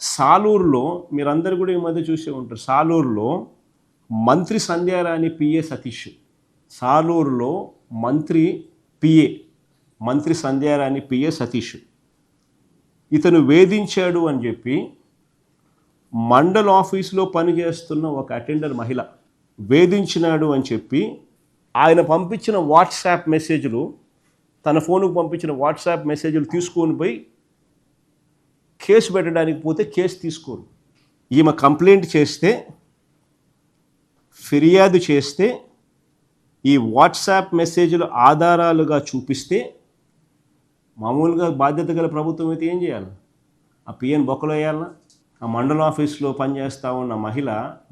సాలూరులో మీరందరూ కూడా ఈ మధ్య చూసే ఉంటారు. సాలూరులో మంత్రి సంధ్యారాణి పిఏ సతీష్, సాలూరులో మంత్రి సంధ్యారాణి పిఏ సతీష్ ఇతను వేధించాడు అని చెప్పి మండల్ ఆఫీసులో పనిచేస్తున్న ఒక అటెండర్ మహిళ వేధించినాడు అని చెప్పి ఆయన పంపించిన వాట్సాప్ మెసేజ్లు, తన ఫోన్కు పంపించిన వాట్సాప్ మెసేజ్లు తీసుకొని పోయి కేసు పెట్టడానికి పోతే కేసు తీసుకోరు. ఈమె కంప్లైంట్ చేస్తే, ఫిర్యాదు చేస్తే, ఈ వాట్సాప్ మెసేజ్లు ఆధారాలుగా చూపిస్తే మామూలుగా బాధ్యత గల ప్రభుత్వం అయితే ఏం చేయాలి? ఆ పిఎన్ బొక్కలో వేయాలన్నా? ఆ మండల ఆఫీస్లో పనిచేస్తూ ఉన్న మహిళ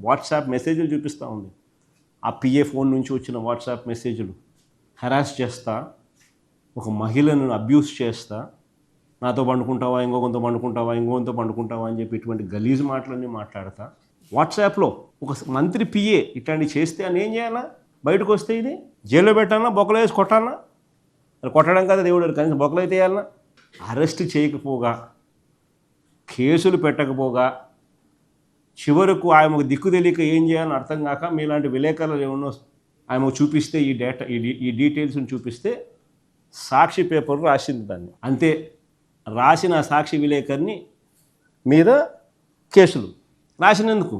వాట్సాప్ మెసేజ్లు చూపిస్తూ ఉంది. ఆ పిఏ ఫోన్ నుంచి వచ్చిన వాట్సాప్ మెసేజ్లు హెరాస్ చేస్తా, ఒక మహిళను అబ్యూస్ చేస్తా, నాతో పండుకుంటావా, ఇంకొకరితో పండుకుంటావా అని చెప్పి ఇటువంటి గలీజ్ మాటలన్నీ మాట్లాడతా వాట్సాప్లో ఒక మంత్రి పిఏ ఇట్లాంటివి చేస్తే అని ఏం చేయాలా? బయటకు వస్తే ఇది జైల్లో పెట్టాలన్నా, బొక్కలో వేసి కొట్టాలన్నా? అది కొట్టడం కదా దేవుడు, కనీసం బొక్కలో అయితే వేయాలన్నా? అరెస్ట్ చేయకపోగా, కేసులు పెట్టకపోగా, చివరకు ఆమెకు దిక్కు తెలియక ఏం చేయాలని అర్థం కాక మీలాంటి విలేకరులు ఏమన్నా ఆమెకు చూపిస్తే, ఈ డీటెయిల్స్ని చూపిస్తే సాక్షి పేపర్ రాసింది దాన్ని. అంతే, రాసిన సాక్షి విలేకరిని మీద కేసులు రాసినందుకు